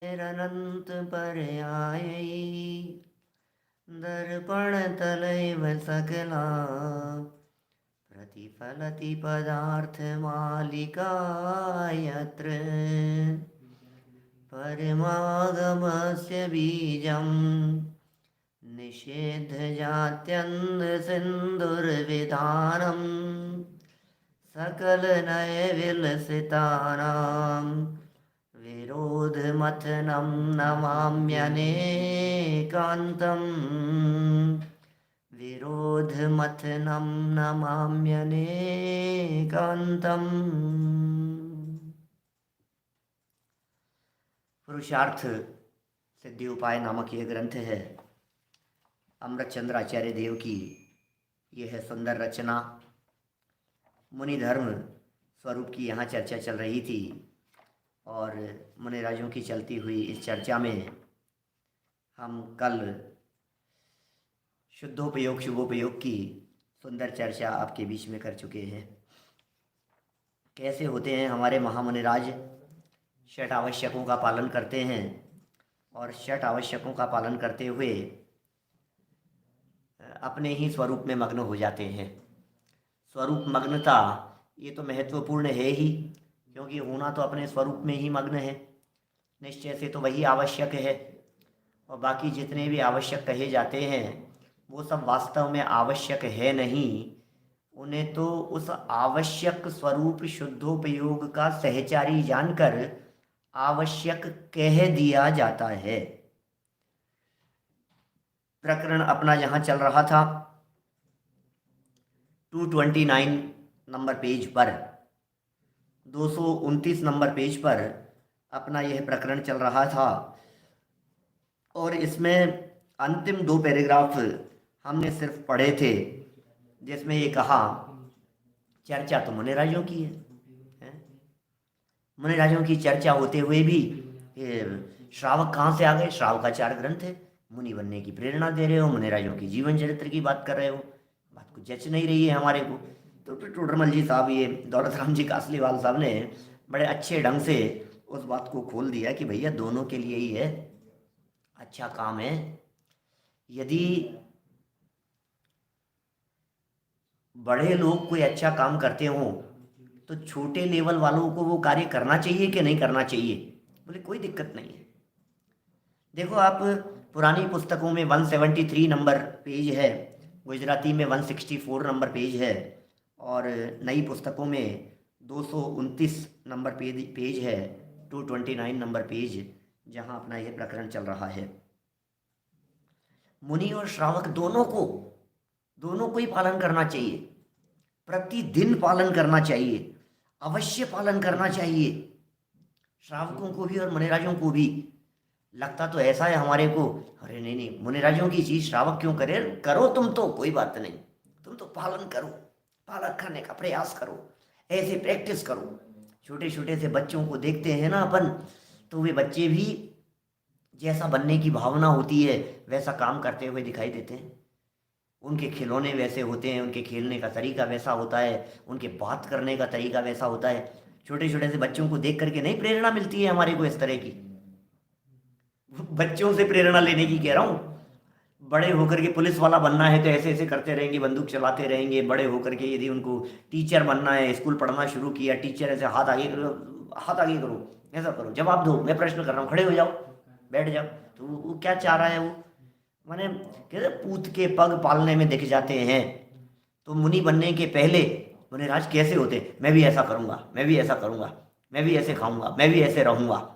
चिरनंत पर्यायी दर्पण तलैव सकला प्रतिफलति पदार्थमालिका यत्र परमागमस्य बीजं निषेधजात्यन्धसिन्धुर्विधानं सकलनयविलसितानां विरोधमथनं नमाम्यनेकान्तम् विरोधमथनं नमाम्यनेकान्तम्। पुरुषार्थ सिद्धि उपाय नामक यह ग्रंथ है अमृतचंद्र आचार्य देव की। यह है सुंदर रचना। मुनि धर्म स्वरूप की यहाँ चर्चा चल रही थी और मुनिराजों की चलती हुई इस चर्चा में हम कल शुद्धोपयोग शुभोपयोग की सुंदर चर्चा आपके बीच में कर चुके हैं। कैसे होते हैं हमारे महामुनिराज, षट आवश्यकों का पालन करते हैं और षट आवश्यकों का पालन करते हुए अपने ही स्वरूप में मग्न हो जाते हैं। स्वरूप मग्नता ये तो महत्वपूर्ण है ही, क्योंकि होना तो अपने स्वरूप में ही मग्न है। निश्चय से तो वही आवश्यक है और बाकी जितने भी आवश्यक कहे जाते हैं वो सब वास्तव में आवश्यक है नहीं। उन्हें तो उस आवश्यक स्वरूप शुद्धोपयोग का सहचारी जानकर आवश्यक कह दिया जाता है। प्रकरण अपना जहां चल रहा था 229 नंबर पेज पर, 229 नंबर पेज पर अपना यह प्रकरण चल रहा था और इसमें अंतिम 2 पैराग्राफ हमने सिर्फ पढ़े थे, जिसमें ये कहा चर्चा तो मुनिराजों की है। मुनिराजों की चर्चा होते हुए भी श्रावक कहाँ से आ गए? श्रावकाचार ग्रंथ है, मुनि बनने की प्रेरणा दे रहे हो, मुनिराजों की जीवन चरित्र की बात कर रहे हो। बात को जच नहीं रही है हमारे को। तो टोडरमल जी साहब, ये दौलत राम जी कासलीवाल साहब ने बड़े अच्छे ढंग से उस बात को खोल दिया कि भैया दोनों के लिए ही है, अच्छा काम है। यदि बड़े लोग कोई अच्छा काम करते हों तो छोटे लेवल वालों को वो कार्य करना चाहिए कि नहीं करना चाहिए? बोले कोई दिक्कत नहीं है। देखो, आप पुरानी पुस्तकों में 173 नंबर पेज है, गुजराती में 164 नंबर पेज है और नई पुस्तकों में 229 नंबर पेज है, 229 नंबर पेज, जहां अपना यह प्रकरण चल रहा है। मुनि और श्रावक दोनों को ही पालन करना चाहिए, प्रतिदिन पालन करना चाहिए, अवश्य पालन करना चाहिए। श्रावकों को भी और मुनिराजों को भी। लगता तो ऐसा है हमारे को, अरे नहीं नहीं, मुनिराजों की चीज श्रावक क्यों करे? करो तुम तो, कोई बात नहीं, तुम तो पालन करो, पालन करने का प्रयास करो, ऐसे प्रैक्टिस करो। छोटे छोटे से बच्चों को देखते हैं ना अपन, तो वे बच्चे भी जैसा बनने की भावना होती है वैसा काम करते हुए दिखाई देते हैं। उनके खिलौने वैसे होते हैं, उनके खेलने का तरीका वैसा होता है, उनके बात करने का तरीका वैसा होता है। छोटे छोटे से बच्चों को देख करके नहीं प्रेरणा मिलती है हमारे को इस तरह की? बच्चों से प्रेरणा लेने की कह रहा हूँ। बड़े होकर के पुलिस वाला बनना है तो ऐसे ऐसे करते रहेंगे, बंदूक चलाते रहेंगे। बड़े होकर के यदि उनको टीचर बनना है, स्कूल पढ़ना शुरू किया, टीचर ऐसे हाथ आगे करो, हाथ आगे करो, ऐसा करो, जवाब दो, मैं प्रश्न कर रहा हूँ, खड़े हो जाओ, बैठ जाओ। तो वो क्या चाह रहा है? वो माने कहते पूत के पग पालने में दिख जाते हैं। तो मुनि बनने के पहले मुनिराज कैसे होते? मैं भी ऐसा करूंगा, मैं भी ऐसा करूंगा, मैं भी ऐसे खाऊंगा, मैं भी ऐसे रहूंगा,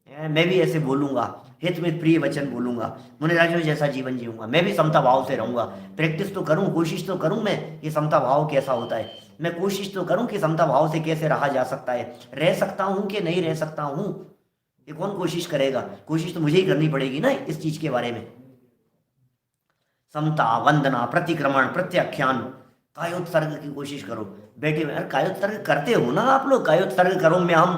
मैं भी ऐसे बोलूंगा, हित में प्रिय वचन बोलूंगा, मुनिराजों जैसा जीवन जीऊंगा, मैं भी समता भाव से रहूंगा। प्रैक्टिस तो करूं, कोशिश तो करूं मैं, ये समता भाव कैसा होता है। मैं कोशिश तो करूं कि समता भाव से कैसे रहा जा सकता है, रह सकता हूं कि नहीं रह सकता हूं। ये कौन कोशिश करेगा? कोशिश तो मुझे ही करनी पड़ेगी ना इस चीज के बारे में। समता, वंदना, प्रतिक्रमण, प्रत्याख्यान, कायोत्सर्ग की कोशिश करो। बेटे कायोत्सर्ग करते हो ना आप लोग? कायोत्सर्ग करो में हम,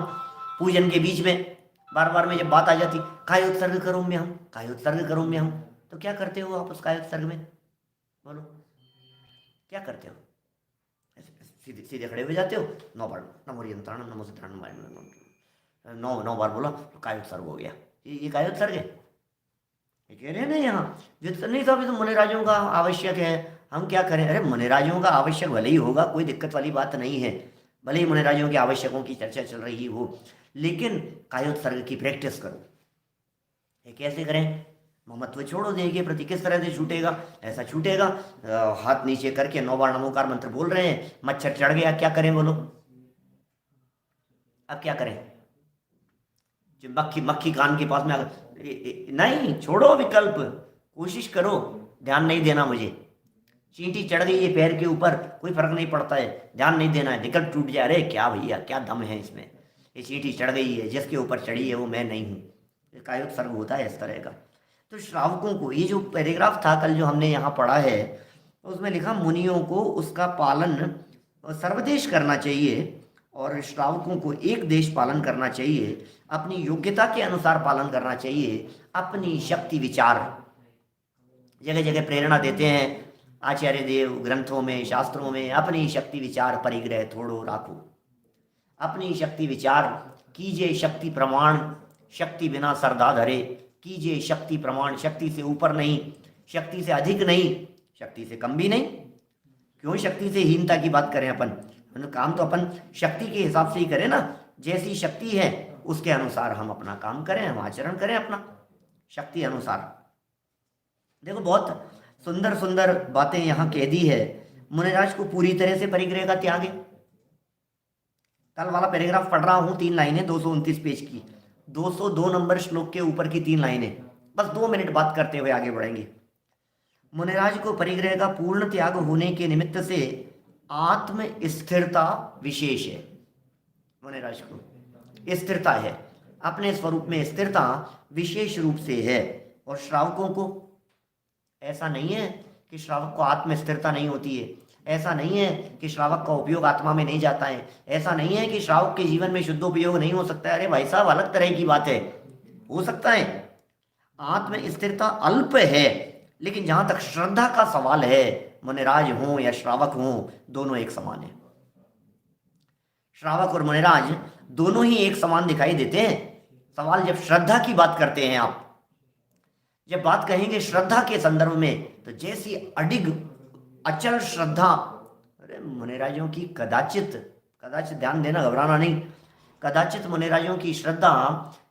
पूजन के बीच में बार बार में जब बात आ जाती, कायोत्सर्ग करो में हम, कायोत्सर्ग करो में हम, तो क्या करते हो आप उस कायोत्सर्ग में? बोलो क्या करते हो? सीधे सीधे खड़े हो जाते हो, 9 बार नमो यंत्राणम नमो सिद्धाणम, 9 बार बोला तो कायोत्सर्ग हो गया। ये काय उत्सर्ग है? ये कह रहे हैं ना यहाँ, नहीं साहब ये तो मुनिराजों का आवश्यक है, हम क्या करें? अरे मुनिराजों का आवश्यक भले ही होगा, कोई दिक्कत वाली बात नहीं है, भले ही मुनिराजों के आवश्यकों की चर्चा चल रही हो, लेकिन कायोत्सर्ग की प्रैक्टिस करो। ये कैसे करें? ममत्व छोड़ो, देह के प्रति किस तरह से छूटेगा? ऐसा छूटेगा, हाथ नीचे करके 9 बार नमोकार मंत्र बोल रहे हैं, मच्छर चढ़ गया, क्या करें बोलो? अब क्या करें? जो मक्खी मक्खी कान के पास में नहीं, छोड़ो विकल्प, कोशिश करो, ध्यान नहीं देना मुझे। चींटी चढ़ गई है पैर के ऊपर, कोई फर्क नहीं पड़ता है, ध्यान नहीं देना है, विकल्प टूट जाए, अरे क्या भैया क्या दम है इसमें, ये चींटी चढ़ गई है, जिसके ऊपर चढ़ी है वो मैं नहीं हूँ। कायोत्सर्ग होता है इस तरह का। तो श्रावकों को, ये जो पैराग्राफ था कल जो हमने यहाँ पढ़ा है, उसमें लिखा मुनियों को उसका पालन सर्वदेश करना चाहिए और श्रावकों को एक देश पालन करना चाहिए, अपनी योग्यता के अनुसार पालन करना चाहिए, अपनी शक्ति विचार। जगह जगह प्रेरणा देते हैं आचार्य देव ग्रंथों में, शास्त्रों में, अपनी शक्ति विचार परिग्रह थोड़ो राखो, अपनी शक्ति विचार कीजिए, शक्ति प्रमाण, शक्ति बिना सरदा धरे, कीजिए शक्ति प्रमाण, शक्ति से ऊपर नहीं, शक्ति से अधिक नहीं, शक्ति से कम भी नहीं। क्यों शक्ति से हीनता की बात करें? अपन काम तो अपन शक्ति के हिसाब से ही करें ना, जैसी शक्ति है उसके अनुसार हम अपना काम करें, हम आचरण करें अपना शक्ति अनुसार। देखो बहुत सुंदर सुंदर बातें यहाँ कह दी है। मुनिराज को पूरी तरह से परिग्रह का त्याग है। कल वाला पैराग्राफ पढ़ रहा हूँ, 3 लाइनें 229 पेज की, 202 नंबर श्लोक के ऊपर की 3 लाइनें, बस 2 मिनट बात करते हुए आगे बढ़ेंगे। मुनिराज को परिग्रह का पूर्ण त्याग होने के निमित्त से आत्म स्थिरता विशेष है। मुनिराज को स्थिरता है, अपने स्वरूप में स्थिरता विशेष रूप से है। और श्रावकों को ऐसा नहीं है कि श्रावक को आत्म स्थिरता नहीं होती है, ऐसा नहीं है कि श्रावक का उपयोग आत्मा में नहीं जाता है, ऐसा नहीं है कि श्रावक के जीवन में शुद्धोपयोग नहीं हो सकता है। अरे भाई साहब, अलग तरह की बात है, हो सकता है। आत्म स्थिरता अल्प है, लेकिन जहां तक श्रद्धा का सवाल है, मुनिराज हो या श्रावक हो, दोनों एक समान है। श्रावक और मुनिराज दोनों ही एक समान दिखाई देते हैं। सवाल जब श्रद्धा की बात करते हैं, आप जब बात कहेंगे श्रद्धा के संदर्भ में, तो जैसी अडिग अचल श्रद्धा, अरे मुनिराजों की कदाचित ध्यान देना, घबराना नहीं, कदाचित मुनिराजों की श्रद्धा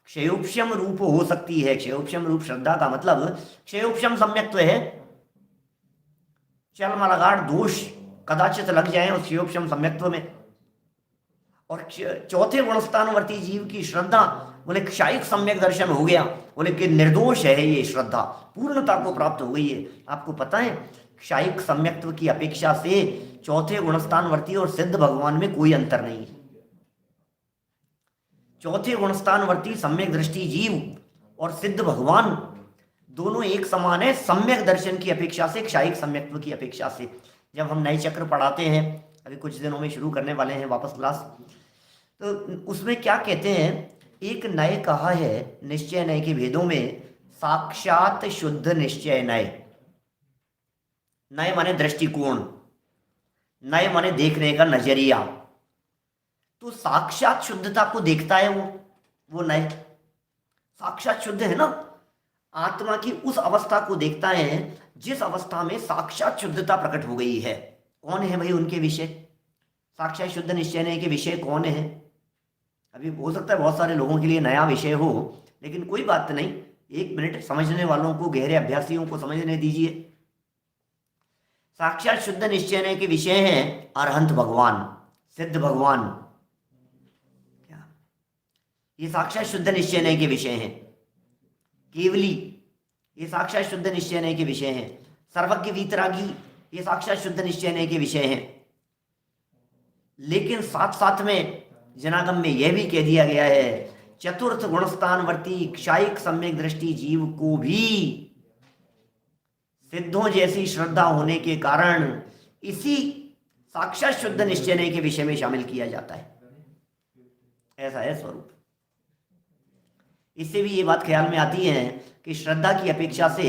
क्षयोपशम रूप हो सकती है। क्षयोपशम रूप श्रद्धा का मतलब क्षयोपशम सम्यक्त्व है, चल मलगाड़ दोष कदाचित लग जाए उस क्षयोपशम सम्यक्त्व में। और चौथे गुणस्थानवर्ती जीव की श्रद्धा, बोले क्षायिक सम्यक दर्शन हो गया, बोले कि निर्दोष है ये श्रद्धा, पूर्णता को प्राप्त हो गई है। आपको पता है क्षायिक सम्यक्त्व की अपेक्षा से चौथे गुणस्थानवर्ती और सिद्ध भगवान में कोई अंतर नहीं है। चौथे गुणस्थानवर्ती सम्यक दृष्टि जीव और सिद्ध भगवान दोनों एक समान है, सम्यक दर्शन की अपेक्षा से, क्षायिक सम्यक्त्व की अपेक्षा से। जब हम नए चक्र पढ़ाते हैं, अभी कुछ दिनों में शुरू करने वाले हैं वापस क्लास, तो उसमें क्या कहते हैं, एक नए कहा है निश्चय नए के भेदों में, साक्षात शुद्ध निश्चय नए। नए माने दृष्टिकोण, नए माने देखने का नजरिया। तो साक्षात शुद्धता को देखता है वो नए, साक्षात शुद्ध है ना, आत्मा की उस अवस्था को देखता है जिस अवस्था में साक्षात शुद्धता प्रकट हो गई है। कौन है भाई उनके विषय? साक्षात शुद्ध निश्चय नए के विषय कौन है? अभी हो सकता है बहुत सारे लोगों के लिए नया विषय हो, लेकिन कोई बात नहीं, 1 मिनट समझने वालों को, गहरे अभ्यासियों को समझने दीजिए। साक्षात शुद्ध निश्चय नए के विषय हैं अरहंत भगवान, सिद्ध भगवान। क्या ये साक्षात शुद्ध निश्चय नए के विषय हैं? केवली ये साक्षात शुद्ध निश्चय नए के विषय हैं। सर्वज्ञ वीतरागी ये साक्षात शुद्ध निश्चय नए के विषय हैं। लेकिन साथ साथ में जनागम में यह भी कह दिया गया है, चतुर्थ गुणस्थानवर्ती क्षायिक सम्यक दृष्टि जीव को भी सिद्धों जैसी श्रद्धा होने के कारण इसी साक्षात शुद्ध निश्चय नए के विषय में शामिल किया जाता है। ऐसा है स्वरूप। इससे भी ये बात ख्याल में आती है कि श्रद्धा की अपेक्षा से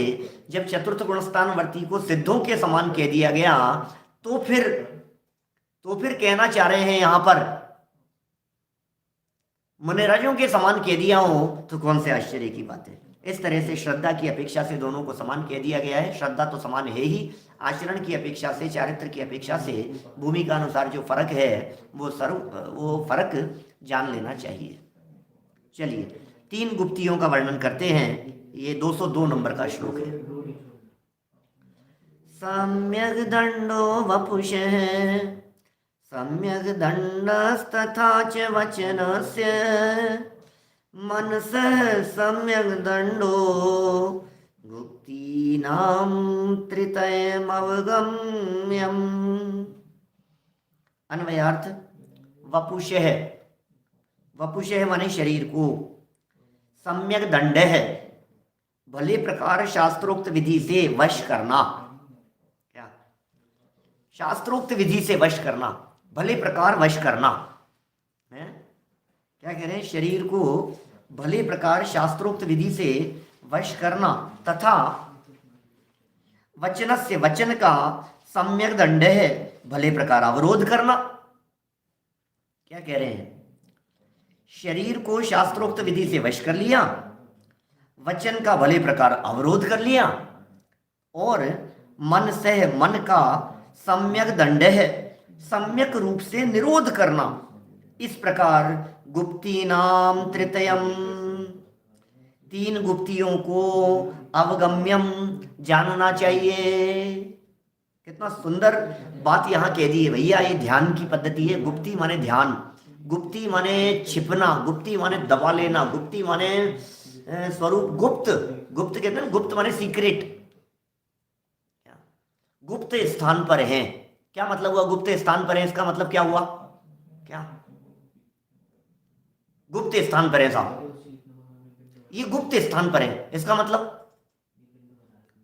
जब चतुर्थ गुणस्थानवर्ती को सिद्धों के समान कह दिया गया, तो फिर कहना चाह रहे हैं यहां पर, मुनिराजों के समान कह दिया हो तो कौन से आश्चर्य की बात है। इस तरह से श्रद्धा की अपेक्षा से दोनों को समान कह दिया गया है। श्रद्धा तो समान है ही, आचरण की अपेक्षा से, चारित्र की अपेक्षा से, भूमिका अनुसार जो फर्क है वो फर्क जान लेना चाहिए। चलिए 3 गुप्तियों का वर्णन करते हैं। ये 202 नंबर का श्लोक है। सम्यक दंडो वपुषः सम्यक दंडस्तथा च वचनस्य मनसः सम्यक दंडो गुप्तीनां त्रितयमवगम्यम्। अन्वयार्थ, वपुषः, वपुषः माने शरीर को, सम्यक दंड है भले प्रकार शास्त्रोक्त विधि से वश करना। क्या? शास्त्रोक्त विधि से वश करना, भले प्रकार वश करना है। क्या कह रहे हैं? शरीर को भले प्रकार शास्त्रोक्त विधि से वश करना तथा वचनस्य, वचन का सम्यक दंड है भले प्रकार अवरोध करना। क्या कह रहे हैं? शरीर को शास्त्रोक्त विधि से वश कर लिया, वचन का भले प्रकार अवरोध कर लिया, और मन से, मन का सम्यक दंड है सम्यक रूप से निरोध करना। इस प्रकार गुप्ती नाम तृतयम, 3 गुप्तियों को अवगम्यम जानना चाहिए। कितना सुंदर बात यहाँ कह दी है भैया। ये ध्यान की पद्धति है। गुप्ती माने ध्यान, गुप्ती माने छिपना, गुप्ती माने दबा लेना, गुप्ती माने स्वरूप गुप्त। गुप्त कहते हैं गुप्त माने सीक्रेट, गुप्त स्थान पर है। क्या मतलब हुआ गुप्त स्थान पर है? इसका मतलब क्या हुआ? क्या गुप्त स्थान पर है साहब? ये गुप्त स्थान पर है, इसका मतलब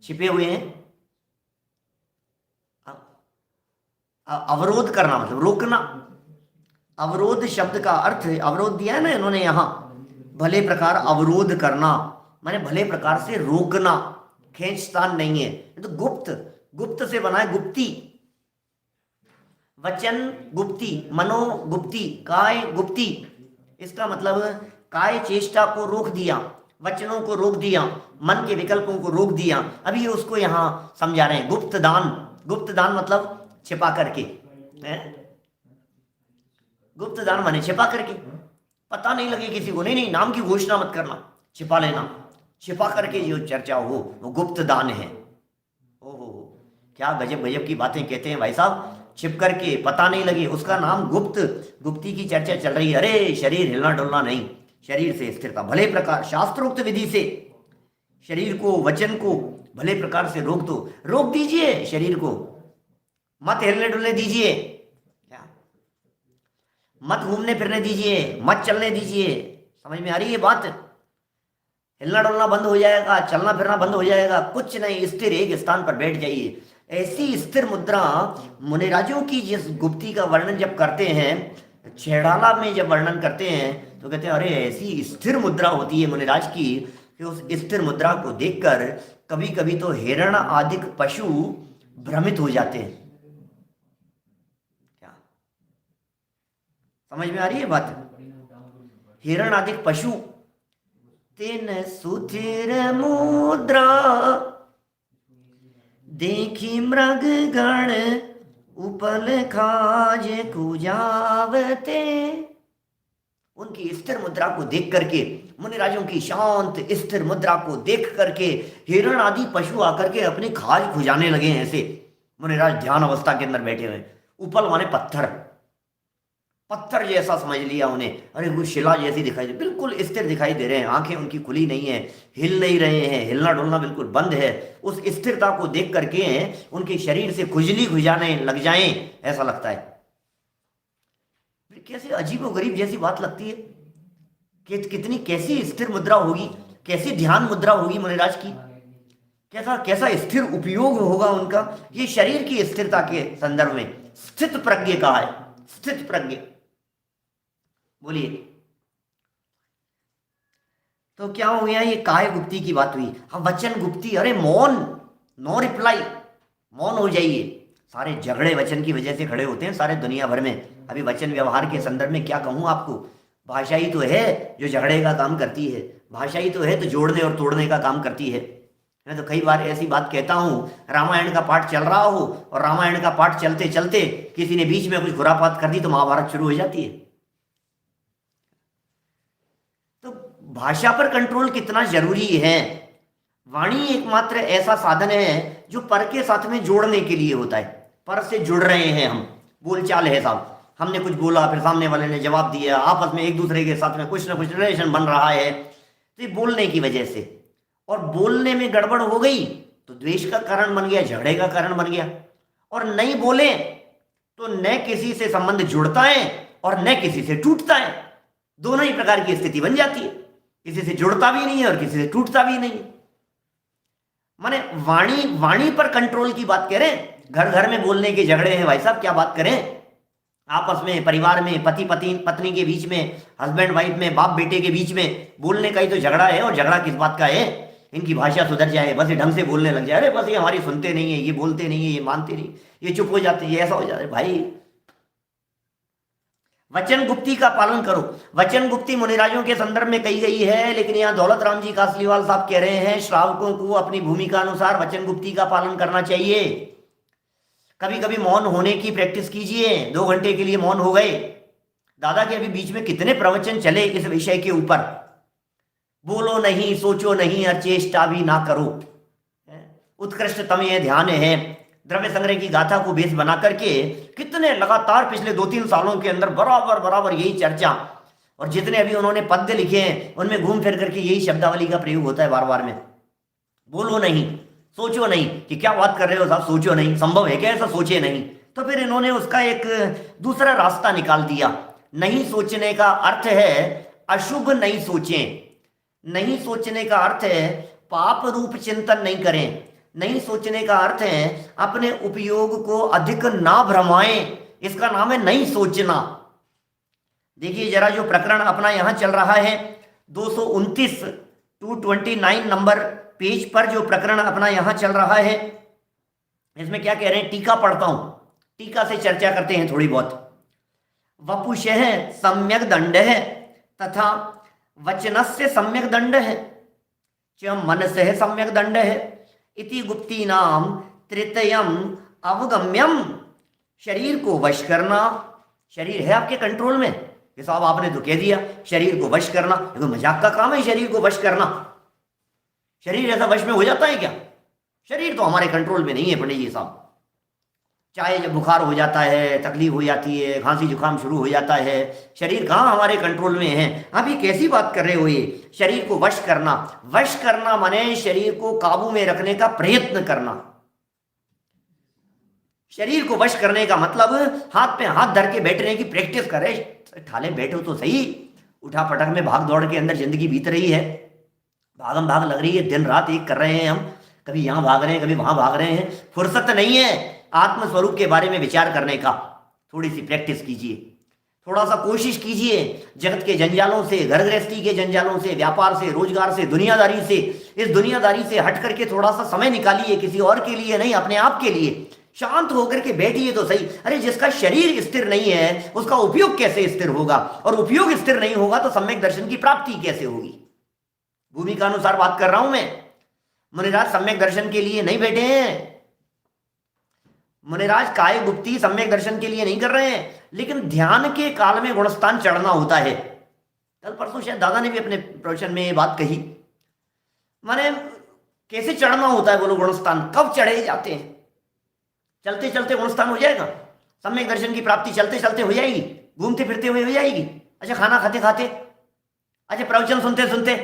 छिपे हुए हैं। अवरोध करना मतलब रोकना। अवरोध शब्द का अर्थ, अवरोध दिया है ना इन्होंने यहां, भले प्रकार अवरोध करना माने भले प्रकार से रोकना, खींचतान नहीं है। तो गुप्त, गुप्त से बना है गुप्ती। वचन गुप्ती, मनो गुप्ती, काय गुप्ती। इसका मतलब काय चेष्टा को रोक दिया, वचनों को रोक दिया, मन के विकल्पों को रोक दिया। अभी ये उसको यहां समझा रहे हैं। गुप्त दान, गुप्त दान मतलब छिपा करके है। गुप्त दान माने छिपा करके, पता नहीं लगे किसी को। नहीं नहीं, नाम की घोषणा मत करना, छिपा लेना। छिपा करके जो चर्चा हो वो गुप्त दान है। ओहो, क्या गजब गजब की बातें कहते हैं भाई साहब। छिप करके पता नहीं लगे, उसका नाम गुप्त। गुप्ती की चर्चा चल रही है। अरे शरीर हिलना डुलना नहीं, शरीर से स्थिरता। भले प्रकार शास्त्रोक्त विधि से शरीर को, वचन को भले प्रकार से रोक दो। रोक दीजिए शरीर को, मत हिलने डुलने दीजिए, मत घूमने फिरने दीजिए, मत चलने दीजिए। समझ में आ रही है बात? हिलना डुलना बंद हो जाएगा, चलना फिरना बंद हो जाएगा, कुछ नहीं, स्थिर एक स्थान पर बैठ जाइए। ऐसी स्थिर मुद्रा मुनिराजों की जिस गुप्ती का वर्णन जब करते हैं, छेड़ाला में जब वर्णन करते हैं तो कहते हैं अरे ऐसी स्थिर मुद्रा होती है मुनिराज की कि उस स्थिर मुद्रा को देखकर कभी कभी तो हिरण आदि पशु भ्रमित हो जाते हैं। क्या समझ में आ रही है बात? हिरण आदि पशु तेन सुथिर मुद्रा देखी मृग गण उपल खाज कुजावते। उनकी स्थिर मुद्रा को देख करके, मुनिराजों की शांत स्थिर मुद्रा को देख करके हिरण आदि पशु आकर के अपनी खाज खुजाने लगे हैं। ऐसे मुनिराज ध्यान अवस्था के अंदर बैठे हुए। उपल माने पत्थर, पत्थर जैसा समझ लिया उन्हें। अरे वो शिला जैसी दिखाई दे, बिल्कुल स्थिर दिखाई दे रहे हैं। आंखें उनकी खुली नहीं है, हिल नहीं रहे हैं, हिलना डुलना बिल्कुल बंद है। उस स्थिरता को देख करके उनके शरीर से खुजली खुजाने लग जाएं, ऐसा लगता है। कैसे अजीबोगरीब जैसी बात लगती है कि कितनी कैसी स्थिर मुद्रा होगी, कैसी ध्यान मुद्रा होगी मुनिराज की, कैसा कैसा स्थिर उपयोग होगा उनका। ये शरीर की स्थिरता के संदर्भ में स्थित प्रज्ञ कहा है, स्थित प्रज्ञ। बोलिए तो क्या हो गया? ये काय गुप्ती की बात हुई। हाँ, वचन गुप्ती, अरे मौन, नो रिप्लाई, मौन हो जाइए। सारे झगड़े वचन की वजह से खड़े होते हैं सारे दुनिया भर में। अभी वचन व्यवहार के संदर्भ में क्या कहूं आपको, भाषा ही तो है जो झगड़े का काम करती है, भाषा ही तो है तो जोड़ने और तोड़ने का काम करती है। मैं तो कई बार ऐसी बात कहता हूँ, रामायण का पाठ चल रहा हो और रामायण का पाठ चलते चलते किसी ने बीच में कुछ खुरापात कर दी तो महाभारत शुरू हो जाती है। तो भाषा पर कंट्रोल कितना जरूरी है। वाणी एकमात्र ऐसा साधन है जो पर के साथ में जोड़ने के लिए होता है। पर से जुड़ रहे हैं हम, बोलचाल है साहब, हमने कुछ बोला फिर सामने वाले ने जवाब दिया, आपस में एक दूसरे के साथ में कुछ ना कुछ रिलेशन बन रहा है, तो ये बोलने की वजह से। और बोलने में गड़बड़ हो गई तो द्वेष का कारण बन गया, झगड़े का कारण बन गया। और नहीं बोले तो न किसी से संबंध जुड़ता है और न किसी से टूटता है, दोनों ही प्रकार की स्थिति बन जाती है। किसी से जुड़ता भी नहीं है और किसी से टूटता भी नहीं है। माने वाणी पर कंट्रोल की बात करें, घर घर में बोलने के झगड़े हैं भाई साहब, क्या बात करें। आपस में, परिवार में, पति पत्नी के बीच में, हस्बैंड वाइफ में, बाप बेटे के बीच में बोलने का ही तो झगड़ा है। और झगड़ा किस बात का है, इनकी भाषा सुधर जाए, बस ये ढंग से बोलने लग जाए, अरे बस ये हमारी सुनते नहीं है, ये बोलते नहीं है, ये मानते नहीं, ये चुप हो जाते, ये ऐसा हो जाता है। भाई वचन गुप्ती का पालन करो। वचन गुप्ती मुनिराजों के संदर्भ में कही गई है, लेकिन यहाँ दौलत राम जी कासलीवाल साहब कह रहे हैं श्रावकों को अपनी भूमिका अनुसार वचन गुप्ती का पालन करना चाहिए। कभी कभी मौन होने की प्रैक्टिस कीजिए। 2 घंटे के लिए मौन हो गए, दादा के अभी बीच में कितने प्रवचन चले इस विषय के ऊपर। बोलो नहीं, सोचो नहीं और चेष्टा भी ना करो, उत्कृष्टतम यह ध्यान है। द्रव्य संग्रह की गाथा को बेस बना करके कितने लगातार पिछले 2-3 सालों के अंदर बराबर यही चर्चा, और जितने अभी उन्होंने पद्य लिखे हैं उनमें घूम फिर करके यही शब्दावली का प्रयोग होता है बार बार में। बोलो नहीं, सोचो नहीं, कि क्या बात कर रहे हो साहब, सोचो नहीं, संभव है क्या ऐसा, सोचे नहीं। तो फिर इन्होंने उसका एक दूसरा रास्ता निकाल दिया। नहीं सोचने का अर्थ है अशुभ नहीं सोचें, नहीं सोचने का अर्थ है पाप रूप चिंतन नहीं करें, नहीं सोचने का अर्थ है अपने उपयोग को अधिक ना भ्रमाएं, इसका नाम है नहीं सोचना। देखिए जरा जो प्रकरण अपना यहां चल रहा है 229 229 नंबर पेज पर जो प्रकरण अपना यहां चल रहा है, इसमें क्या कह रहे हैं, टीका पढ़ता हूं, टीका से चर्चा करते हैं थोड़ी बहुत। वपुषः सम्यक दंड है तथा वचनस्य सम्यक दंड है च मनसः सम्यक दंड है इति गुप्ती नाम तृतीयम अवगम्यम। शरीर को वश करना, शरीर है आपके कंट्रोल में, कि साहब आपने तो कह दिया शरीर को वश करना, ये तो मजाक का काम है शरीर को वश करना। शरीर ऐसा वश में हो जाता है क्या? शरीर तो हमारे कंट्रोल में नहीं है पंडित जी साहब। चाहे जब बुखार हो जाता है, तकलीफ हो जाती है, खांसी जुकाम शुरू हो जाता है, शरीर कहाँ हमारे कंट्रोल में है? आप ये कैसी बात कर रहे हो? ये शरीर को वश करना, वश करना माने शरीर को काबू में रखने का प्रयत्न करना। शरीर को वश करने का मतलब हाथ पे हाथ धर के बैठने की प्रैक्टिस करे। ठाले बैठो तो सही, उठा पटक में भाग दौड़ के अंदर जिंदगी बीत रही है, भागम भाग लग रही है, दिन रात एक कर रहे हैं हम, कभी यहाँ भाग रहे हैं कभी वहां भाग रहे हैं, फुर्सत नहीं है आत्म स्वरूप के बारे में विचार करने का। थोड़ी सी प्रैक्टिस कीजिए, थोड़ा सा कोशिश कीजिए, जगत के जंजालों से, घर गृहस्थी के जंजालों से, व्यापार से, रोजगार से, दुनियादारी से, इस दुनियादारी से हट करके थोड़ा सा समय निकालिए, किसी और के लिए नहीं, अपने आप के लिए। शांत होकर के बैठिए तो सही। अरे जिसका शरीर स्थिर नहीं है उसका उपयोग कैसे स्थिर होगा, और उपयोग स्थिर नहीं होगा तो सम्यक दर्शन की प्राप्ति कैसे होगी? भूमिका अनुसार बात कर रहा हूं मैं। मुनिराज सम्यक दर्शन के लिए नहीं बैठे हैं, मुनिराज काय गुप्ती सम्यक दर्शन के लिए नहीं कर रहे हैं, लेकिन ध्यान के काल में गुणस्थान चढ़ना होता है। कल परसों शायद दादा ने भी अपने प्रवचन में ये बात कही, माने कैसे चढ़ना होता है बोलो गुणस्थान, कब चढ़े जाते हैं? चलते चलते गुणस्थान हो जाएगा, सम्यक दर्शन की प्राप्ति चलते चलते हो जाएगी, घूमते फिरते हुए हो जाएगी, अच्छा खाना खाते खाते, अच्छा प्रवचन सुनते सुनते।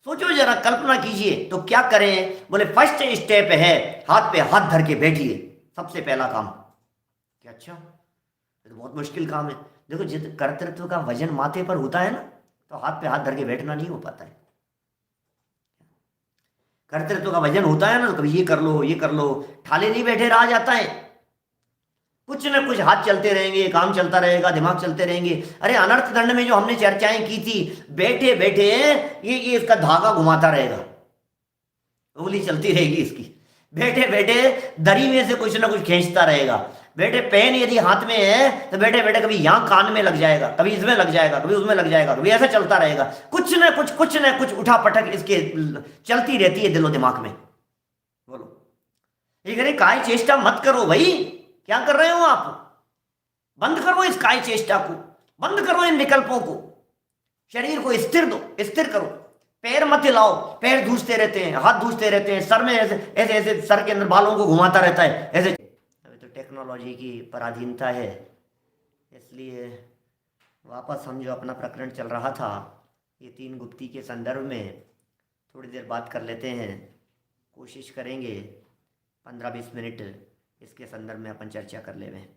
सोचो जरा, कल्पना कीजिए। तो क्या करें? बोले फर्स्ट स्टेप है हाथ पे हाथ धर के बैठिए, सबसे पहला काम। क्या अच्छा, ये तो बहुत मुश्किल काम है। देखो जित कर्तृत्व का वजन माथे पर होता है ना, तो हाथ पे हाथ धर के बैठना नहीं हो पाता है। कर्तृत्व का वजन होता है ना, तो कभी ये कर लो ये कर लो, ठाले नहीं बैठे रहा जाता है। कुछ न कुछ हाथ चलते रहेंगे, काम चलता रहेगा, दिमाग चलते रहेंगे। अरे अनर्थ दंड में जो हमने चर्चाएं की थी, बैठे बैठे ये इसका धागा घुमाता रहेगा, उंगली चलती रहेगी इसकी, बैठे बैठे दरी में से कुछ ना कुछ खींचता रहेगा। बेटे पेन यदि हाथ में है तो बेटे बेटे कभी यहां कान में लग जाएगा, कभी इसमें लग जाएगा, कभी उसमें लग जाएगा, कभी ऐसा चलता रहेगा, कुछ न कुछ उठा पटक इसके चलती रहती है दिलो दिमाग में। बोलो, ये कह रहे काय चेष्टा मत करो भाई, क्या कर रहे हो आप? बंद करो इस काय चेष्टा को, बंद करो इन विकल्पों को, शरीर को स्थिर दो, स्थिर करो। पैर मत हिलाओ, पैर धूसते रहते हैं, हाथ धूसते रहते हैं, सर में ऐसे ऐसे ऐसे सर के अंदर बालों को घुमाता रहता है ऐसे। अभी तो टेक्नोलॉजी की पराधीनता है, इसलिए वापस हम जो अपना प्रकरण चल रहा था ये 3 गुप्ती के संदर्भ में थोड़ी देर बात कर लेते हैं। कोशिश करेंगे 15-20 मिनट इसके संदर्भ में अपन चर्चा कर लेवें।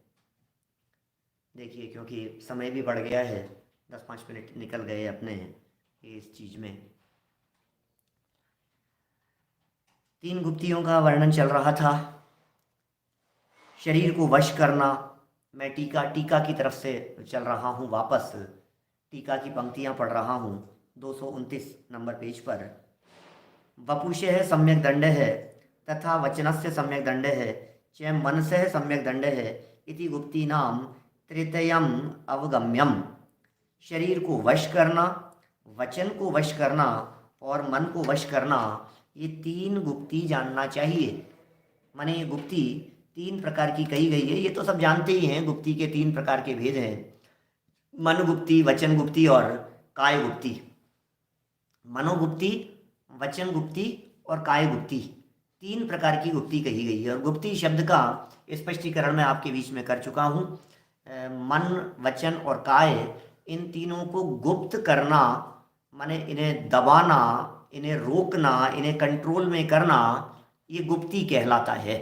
देखिए क्योंकि समय भी बढ़ गया है, 10-5 मिनट निकल गए अपने इस चीज़ में। 3 गुप्तियों का वर्णन चल रहा था। शरीर को वश करना, मैं टीका की तरफ से चल रहा हूँ, वापस टीका की पंक्तियाँ पढ़ रहा हूँ 229 नंबर पेज पर। वपुषः सम्यक दंड है तथा वचनस्य सम्यक दंड है च मनसः सम्यक दंड है इति गुप्ती नाम तृतीयम अवगम्यम। शरीर को वश करना, वचन को वश करना और मन को वश करना, ये 3 गुप्ती जानना चाहिए। माने ये गुप्ती 3 प्रकार की कही गई है, ये तो सब जानते ही हैं। गुप्ती के 3 प्रकार के भेद हैं, मन गुप्ती, वचन गुप्ती और काय गुप्ती। मनोगुप्ती, वचन गुप्ती और काय गुप्ती, 3 प्रकार की गुप्ती कही गई है। और गुप्ती शब्द का स्पष्टीकरण मैं आपके बीच में कर चुका हूँ। मन, वचन और काय, इन तीनों को गुप्त करना माने इन्हें दबाना, इन्हें रोकना, इन्हें कंट्रोल में करना, ये गुप्ती कहलाता है।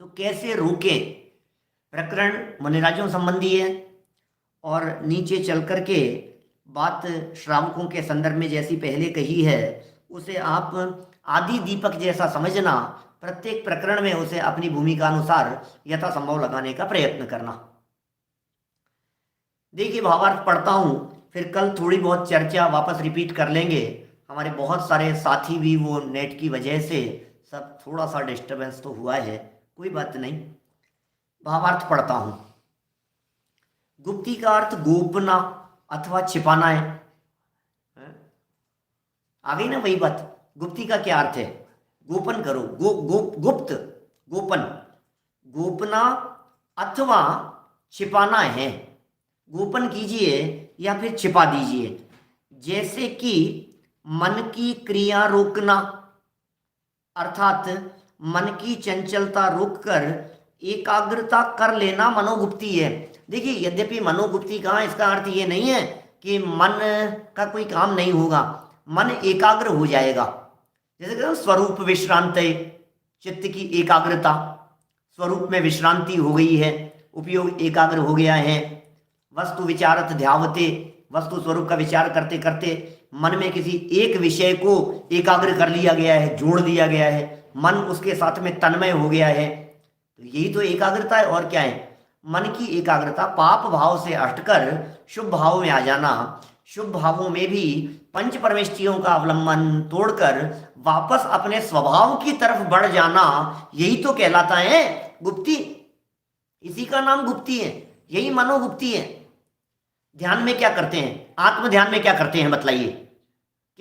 तो कैसे रोके? प्रकरण मुनिराजों संबंधी है और नीचे चल कर के बात श्रावकों के संदर्भ में जैसी पहले कही है उसे आप आदि दीपक जैसा समझना, प्रत्येक प्रकरण में उसे अपनी भूमिका अनुसार यथासंभव लगाने का प्रयत्न करना। देखिए भावार्थ पढ़ता हूँ, फिर कल थोड़ी बहुत चर्चा वापस रिपीट कर लेंगे। हमारे बहुत सारे साथी भी वो नेट की वजह से सब थोड़ा सा डिस्टर्बेंस तो हुआ है, कोई बात नहीं। भावार्थ पढ़ता हूँ। गुप्ती का अर्थ गोपना अथवा छिपाना है। आ गई ना वही बात। गुप्ती का क्या अर्थ है? गोपन करो, गुप्त, गोपन, गोपना अथवा छिपाना है। गोपन कीजिए या फिर छिपा दीजिए। जैसे कि मन की क्रिया रोकना, अर्थात मन की चंचलता रोककर एकाग्रता कर लेना मनोगुप्ती है। देखिए यद्यपि मनोगुप्ती का इसका अर्थ ये नहीं है कि मन का कोई काम नहीं होगा, मन एकाग्र हो जाएगा। जैसे कहते हैं स्वरूप विश्रांत, चित्त की एकाग्रता, स्वरूप में विश्रांति हो गई है, उपयोग एकाग्र हो गया है। वस्तु विचारत ध्यावते, वस्तु स्वरूप का विचार करते करते मन में किसी एक विषय को एकाग्र कर लिया गया है, जोड़ दिया गया है, मन उसके साथ में तन्मय हो गया है। तो यही तो एकाग्रता है, और क्या है? मन की एकाग्रता पाप भाव से हटकर शुभ भाव में आ जाना, शुभ भावों में भी पंच परमेष्ठियों का अवलंबन तोड़कर वापस अपने स्वभाव की तरफ बढ़ जाना, यही तो कहलाता है गुप्ती। इसी का नाम गुप्ती है, यही मनोगुप्ती है। ध्यान में क्या करते हैं? आत्म ध्यान में क्या करते हैं बतलाइए,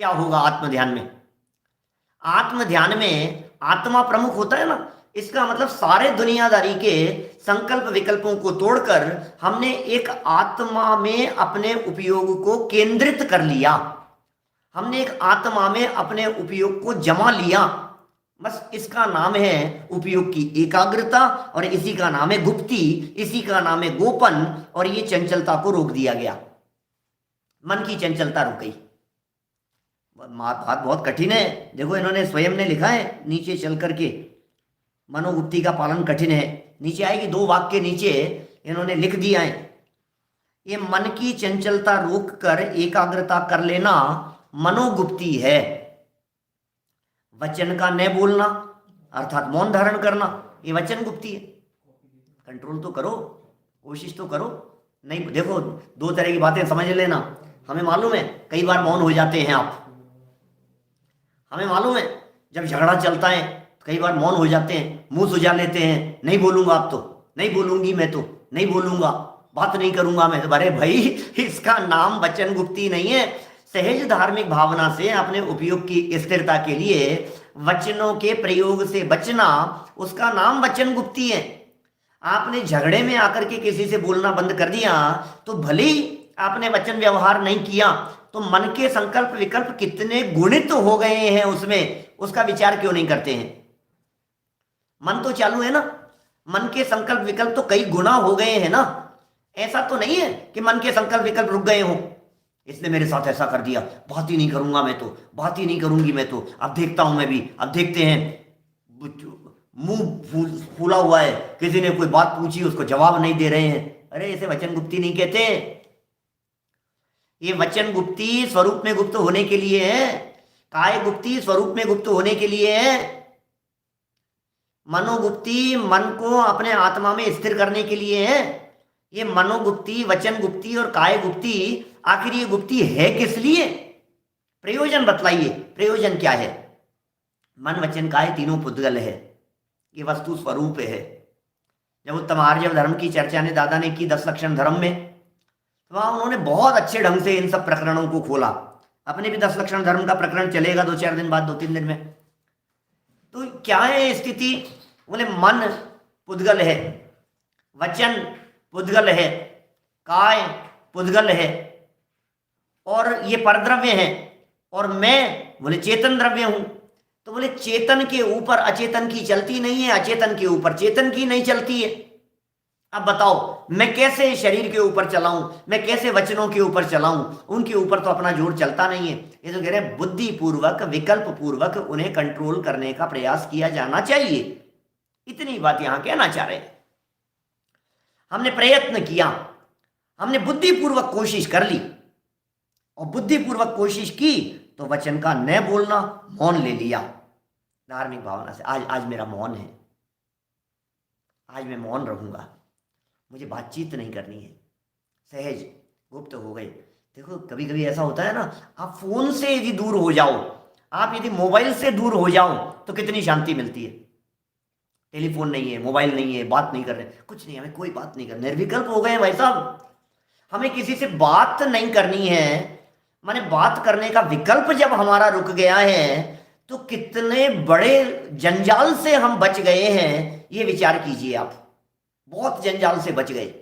क्या होगा आत्म ध्यान में? आत्म ध्यान में आत्मा प्रमुख होता है ना। इसका मतलब सारे दुनियादारी के संकल्प विकल्पों को तोड़कर हमने एक आत्मा में अपने उपयोग को केंद्रित कर लिया, हमने एक आत्मा में अपने उपयोग को जमा लिया। बस इसका नाम है उपयोग की एकाग्रता, और इसी का नाम है गुप्ती, इसी का नाम है गोपन। और ये चंचलता को रोक दिया गया, मन की चंचलता रुक गई। बात बहुत कठिन है। देखो इन्होंने स्वयं ने लिखा है नीचे चल करके, मनोगुप्ती का पालन कठिन है। नीचे आएगी 2 वाक्य नीचे इन्होंने लिख दिया है। ये मन की चंचलता रोक कर एकाग्रता कर लेना मनोगुप्ती है। वचन का न बोलना अर्थात मौन धारण करना, ये वचन गुप्ती है। कंट्रोल तो करो, कोशिश तो करो। नहीं देखो 2 तरह की बातें समझ लेना। हमें मालूम है कई बार मौन हो जाते हैं आप, हमें मालूम है जब झगड़ा चलता है कई बार मौन हो जाते हैं, मुंह सुझा लेते हैं, नहीं बोलूंगा अब तो, नहीं बोलूंगी मैं तो, नहीं बोलूंगा, बात नहीं करूंगा मैं तो। अरे भाई, इसका नाम वचन गुप्ती नहीं है। सहज धार्मिक भावना से अपने उपयोग की स्थिरता के लिए वचनों के प्रयोग से बचना, उसका नाम वचन गुप्ती है। आपने झगड़े में आकर के किसी से बोलना बंद कर दिया, तो भले ही आपने वचन व्यवहार नहीं किया, तो मन के संकल्प विकल्प कितने गुणित हो गए हैं उसमें, उसका विचार क्यों नहीं करते हैं? मन तो चालू है ना, मन के संकल्प विकल्प तो कई गुना हो गए हैं ना। ऐसा तो नहीं है कि मन के संकल्प विकल्प रुक गए हों। इसने मेरे साथ ऐसा कर दिया, बात ही नहीं करूंगा मैं तो, बात ही नहीं करूंगी मैं तो, अब देखता हूं मैं भी, अब देखते हैं। फूला हुआ है, किसी ने कोई बात पूछी, उसको जवाब नहीं दे रहे हैं। अरे इसे वचन गुप्ती नहीं कहते। ये वचन गुप्ती स्वरूप में गुप्त होने के लिए है, काय गुप्ती स्वरूप में गुप्त होने के लिए है। मनोगुप्ती मन को अपने आत्मा में स्थिर करने के लिए है। ये मनोगुप्ती, वचन गुप्ती और काय गुप्ती, आखिर ये गुप्ती है किस लिए? प्रयोजन बतलाइए, प्रयोजन क्या है? मन वचन काय तीनों पुद्गल है, ये वस्तु स्वरूप है। जब उत्तम आर्य धर्म की चर्चा ने दादा ने की 10 लक्षण धर्म में, तो वहां उन्होंने बहुत अच्छे ढंग से इन सब प्रकरणों को खोला। अपने भी 10 लक्षण धर्म का प्रकरण चलेगा 2-4 दिन बाद, 2-3 दिन में। तो क्या है स्थिति? बोले मन पुद्गल है, वचन पुद्गल है, काय पुद्गल है, और ये परद्रव्य है, और मैं बोले चेतन द्रव्य हूं। तो बोले चेतन के ऊपर अचेतन की चलती नहीं है, अचेतन के ऊपर चेतन की नहीं चलती है। अब बताओ मैं कैसे शरीर के ऊपर चलाऊं, मैं कैसे वचनों के ऊपर चलाऊं? उनके ऊपर तो अपना जोर चलता नहीं है। ये तो कह रहे हैं बुद्धि पूर्वक, विकल्प पूर्वक उन्हें कंट्रोल करने का प्रयास किया जाना चाहिए। इतनी बात यहां कहना चाह रहे हैं। हमने प्रयत्न किया, हमने बुद्धिपूर्वक कोशिश कर ली, और बुद्धिपूर्वक कोशिश की तो वचन का न बोलना, मौन ले लिया धार्मिक भावना से। आज मेरा मौन है, आज मैं मौन रहूंगा, मुझे बातचीत नहीं करनी है, सहज गुप्त हो गए। देखो कभी कभी ऐसा होता है ना, आप फोन से यदि दूर हो जाओ, आप यदि मोबाइल से दूर हो जाओ, तो कितनी शांति मिलती है। टेलीफोन नहीं है, मोबाइल नहीं है, बात नहीं कर रहे, कुछ नहीं, हमें कोई बात नहीं करनी, निर्विकल्प हो गए भाई साहब। हमें किसी से बात नहीं करनी है, माने बात करने का विकल्प जब हमारा रुक गया है, तो कितने बड़े जंजाल से हम बच गए हैं, ये विचार कीजिए आप। बहुत जंजाल से बच गए।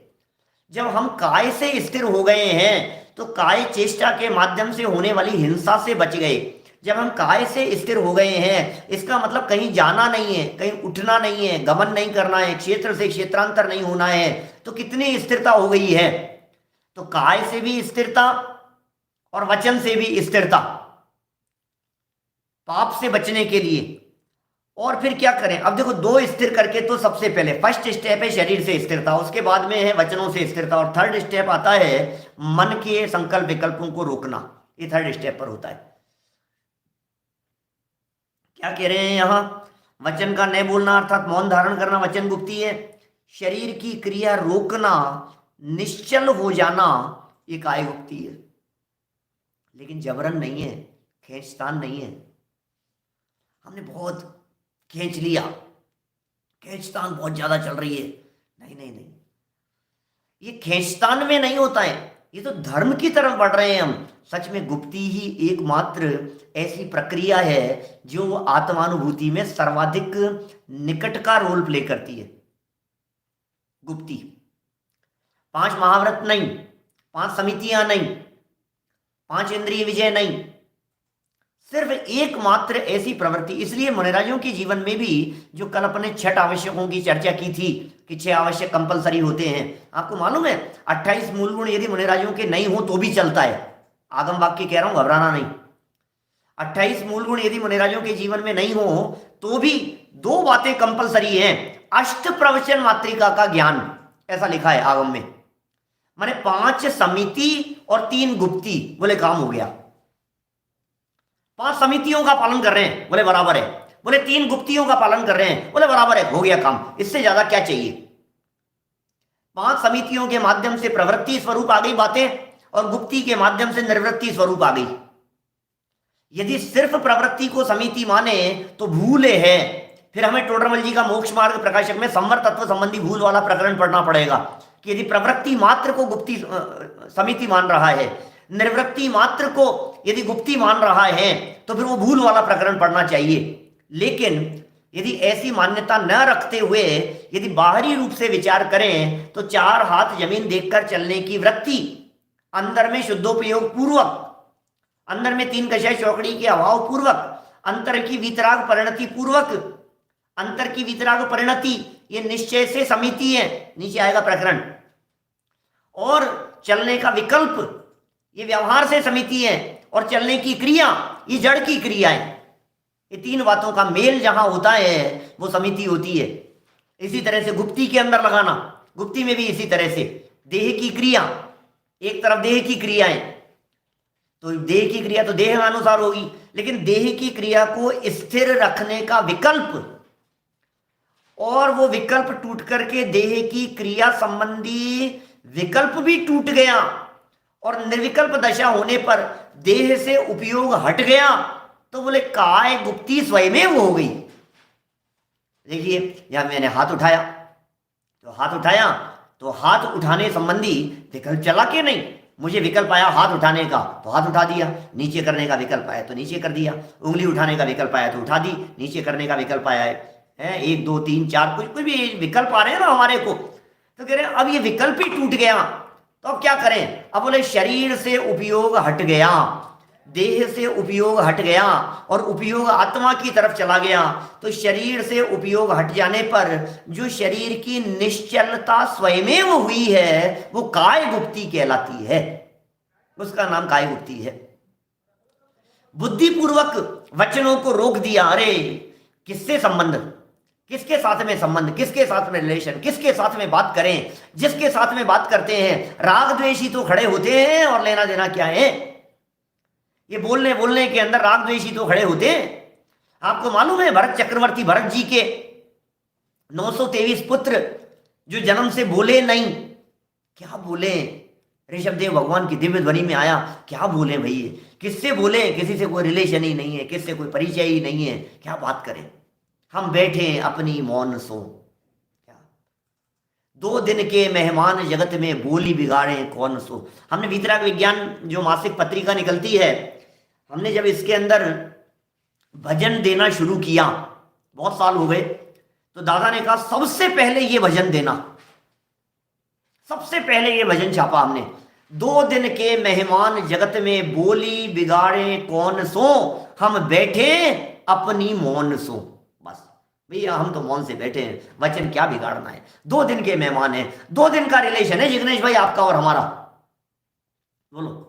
जब हम काय से स्थिर हो गए हैं, तो काय चेष्टा के माध्यम से होने वाली हिंसा से बच गए। जब हम काय से स्थिर हो गए हैं, इसका मतलब कहीं जाना नहीं है, कहीं उठना नहीं है, गमन नहीं करना है, क्षेत्र से क्षेत्रांतर नहीं होना है, तो कितनी स्थिरता हो गई है। तो काय से भी स्थिरता और वचन से भी स्थिरता, पाप से बचने के लिए। और फिर क्या करें? अब देखो, 2 स्थिर करके, तो सबसे पहले फर्स्ट स्टेप है शरीर से स्थिरता, उसके बाद में है वचनों से स्थिरता, और थर्ड स्टेप आता है मन के संकल्प विकल्पों को रोकना। ये थर्ड स्टेप पर होता है। क्या कह रहे हैं यहां? वचन का न बोलना अर्थात मौन धारण करना वचन गुप्ती है। शरीर की क्रिया रोकना, निश्चल हो जाना, ये काय गुप्ती है। लेकिन जबरन नहीं है, खींचतान नहीं है। हमने बहुत खींच लिया, खींचतान बहुत ज्यादा चल रही है, नहीं नहीं नहीं, ये खींचतान में नहीं होता है, ये तो धर्म की तरफ बढ़ रहे हैं हम। सच में गुप्ती ही एकमात्र ऐसी प्रक्रिया है जो आत्मानुभूति में सर्वाधिक निकट का रोल प्ले करती है। गुप्ती 5 महाव्रत नहीं, 5 समितियां नहीं, 5 इंद्रिय विजय नहीं, सिर्फ एकमात्र ऐसी प्रवृत्ति। इसलिए मुनिराजों के जीवन में भी, जो कल अपने 6 आवश्यकों की चर्चा की थी कि 6 आवश्यक कंपलसरी होते हैं, आपको मालूम है 28 मूल गुण यदि मुनिराजों के नहीं हो तो भी चलता है। आगम वाक्य कह रहा हूं, घबराना नहीं। 28 मूल गुण यदि मुनिराजों के जीवन में नहीं हो तो भी 2 बातें कंपलसरी हैं। अष्ट प्रवचन मात्रिका का ज्ञान, ऐसा लिखा है आगम में। माने 5 समिति और 3 गुप्ती, बोले काम हो गया। 5 समितियों का पालन कर रहे हैं, बोले बराबर है। बोले 3 गुप्तियों का पालन कर रहे हैं, बोले बराबर है, हो गया काम। इससे ज्यादा क्या चाहिए? 5 समितियों के माध्यम से प्रवृत्ति स्वरूप आ गई बातें, और गुप्ती के माध्यम से निर्वृत्ति स्वरूप आ गई। यदि सिर्फ प्रवृत्ति को समिति माने तो भूल है, फिर हमें टोडरमल जी का मोक्ष मार्ग प्रकाशक में संवर तत्व संबंधी भूल वाला प्रकरण पढ़ना पड़ेगा कि यदि प्रवृत्ति मात्र को गुप्ती समिति मान रहा है, निर्वृत्ति मात्र को यदि गुप्ती मान रहा है, तो फिर वो भूल वाला प्रकरण पढ़ना चाहिए। लेकिन यदि ऐसी मान्यता न रखते हुए यदि बाहरी रूप से विचार करें तो चार हाथ जमीन देखकर चलने की वृत्ति, अंदर में शुद्धोपयोग पूर्वक, अंदर में तीन कषाय चौकड़ी के अभाव पूर्वक, अंतर की वितराग परिणति पूर्वक, अंतर की वितराग परिणति ये निश्चय से समिति है, नीचे आएगा प्रकरण, और चलने का विकल्प ये व्यवहार से समिति है, और चलने की क्रिया ये जड़ की क्रिया है। ये तीन बातों का मेल जहां होता है वो समिति होती है। इसी तरह से गुप्ती के अंदर लगाना, गुप्ती में भी इसी तरह से देह की क्रिया, एक तरफ देह की क्रियाएं, तो देह की क्रिया तो देह अनुसार होगी, लेकिन देह की क्रिया को स्थिर रखने का विकल्प, और वो विकल्प टूट करके देह की क्रिया संबंधी विकल्प भी टूट गया, और निर्विकल्प दशा होने पर देह से उपयोग हट गया, तो बोले काय गुप्ती स्वयं हो गई। देखिए यहां मैंने हाथ उठाया, तो हाथ उठाने संबंधी विकल्प चला के नहीं, मुझे विकल्प आया हाथ उठाने का तो हाथ उठा दिया, नीचे करने का विकल्प आया तो नीचे कर दिया, उंगली उठाने का विकल्प आया तो उठा दी, नीचे करने का विकल्प आया है 1 2 3 4 कुछ भी विकल्प आ रहे हैं ना हमारे को, तो कह रहे हैं अब ये विकल्प ही टूट गया, तो अब क्या करें? अब बोले शरीर से उपयोग हट गया, देह से उपयोग हट गया, और उपयोग आत्मा की तरफ चला गया, तो शरीर से उपयोग हट जाने पर जो शरीर की निश्चलता स्वयं हुई है वो काय गुप्ती कहलाती है, उसका नाम काय गुप्ती है। बुद्धिपूर्वक वचनों को रोक दिया, अरे किससे संबंध, किसके साथ में संबंध, किसके साथ में रिलेशन, किसके साथ में बात करें, जिसके साथ में बात करते हैं राग द्वेषी तो खड़े होते हैं, और लेना देना क्या है? ये बोलने के अंदर राग द्वेषी तो खड़े होते हैं। आपको मालूम है भरत चक्रवर्ती, भरत जी के 923 पुत्र जो जन्म से बोले नहीं, क्या बोले? ऋषभदेव भगवान की दिव्य ध्वनि में आया, क्या बोले भई, किससे बोले? किसी से कोई रिलेशन ही नहीं है, किससे कोई परिचय ही नहीं है, क्या बात करें? हम बैठे अपनी मौन सो, क्या 2 दिन के मेहमान जगत में बोली बिगाड़े कौन सो। हमने वीतराग विज्ञान जो मासिक पत्रिका निकलती है, हमने जब इसके अंदर भजन देना शुरू किया, बहुत साल हो गए, तो दादा ने कहा सबसे पहले ये भजन देना, सबसे पहले ये भजन छापा हमने, 2 दिन के मेहमान जगत में बोली बिगाड़े कौन सो, हम बैठे अपनी मौन सो। बस भैया हम तो मौन से बैठे हैं, वचन क्या बिगाड़ना है, 2 दिन के मेहमान हैं, 2 दिन का रिलेशन है जिग्नेश भाई आपका और हमारा, बोलो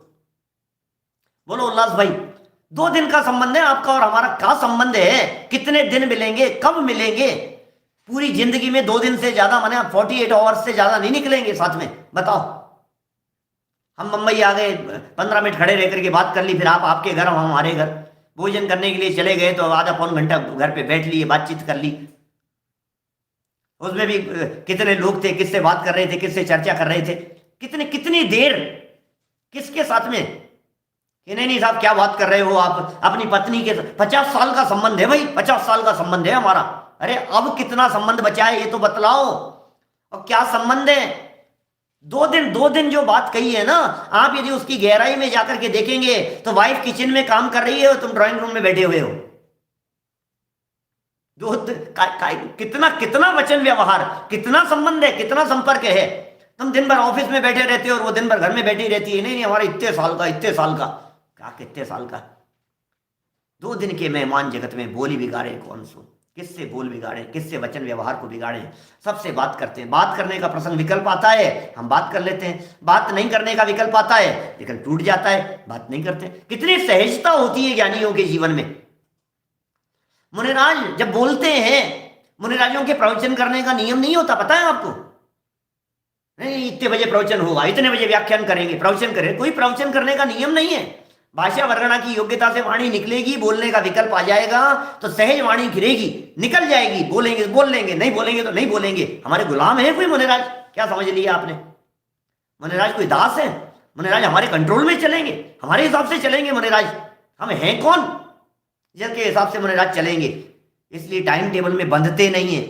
बोलो उल्लास भाई, 2 दिन का संबंध है आपका और हमारा, क्या संबंध है? कितने दिन मिलेंगे, कब मिलेंगे? पूरी जिंदगी में 2 दिन से ज्यादा, माने 48 आवर्स से ज्यादा नहीं निकलेंगे साथ में, बताओ। हम मुंबई आ गए, 15 मिनट खड़े रह करके बात कर ली, फिर आप आपके घर, हम हमारे घर, भोजन करने के लिए चले गए तो आधा पौन घंटा घर पे बैठ लिए, बातचीत कर ली, उसमें भी कितने लोग थे, किससे बात कर रहे थे, किससे चर्चा कर रहे थे, कितनी देर, किसके साथ में, कि नहीं साहब क्या बात कर रहे हो आप, अपनी पत्नी के 50 साल का संबंध है भाई, 50 साल का संबंध है हमारा। अरे अब कितना संबंध बचा है ये तो बतलाओ, और क्या संबंध है? 2 दिन जो बात कही है ना, आप यदि उसकी गहराई में जाकर के देखेंगे तो वाइफ किचन में काम कर रही है और तुम ड्राइंग रूम में बैठे हुए हो। कितना वचन व्यवहार, कितना संबंध है, कितना संपर्क है। तुम दिन भर ऑफिस में बैठे रहते हो और वो दिन भर घर में बैठी रहती है, नहीं हमारा इतने साल का, क्या कितने साल का? 2 दिन के मेहमान जगत में बोली बिगाड़े कौन सो, किससे बोल बिगाड़े, किससे वचन व्यवहार को बिगाड़े, सबसे बात करते हैं। बात करने का प्रसंग विकल्प आता है, हम बात कर लेते हैं, बात नहीं करने का विकल्प आता है, विकल्प टूट जाता है, बात नहीं करते। कितनी सहजता होती है ज्ञानियों के जीवन में। मुनिराज जब बोलते हैं, मुनिराजों के प्रवचन करने का नियम नहीं होता, पता है आपको? नहीं इतने बजे प्रवचन होगा, इतने बजे व्याख्यान करेंगे, प्रवचन करें, कोई प्रवचन करने का नियम नहीं है। भाषा वर्णना की योग्यता से वाणी निकलेगी, बोलने का विकल्प आ जाएगा तो सहज वाणी गिरेगी, निकल जाएगी, बोलेंगे बोल लेंगे, नहीं बोलेंगे तो नहीं बोलेंगे। हमारे गुलाम है कोई मुनिराज? क्या समझ लिया आपने? मुनिराज कोई दास है? मुनिराज हमारे कंट्रोल में चलेंगे, हमारे हिसाब से चलेंगे मुनिराज? हम हैं कौन जिनके हिसाब से मुनिराज चलेंगे? इसलिए टाइम टेबल में बंधते नहीं है,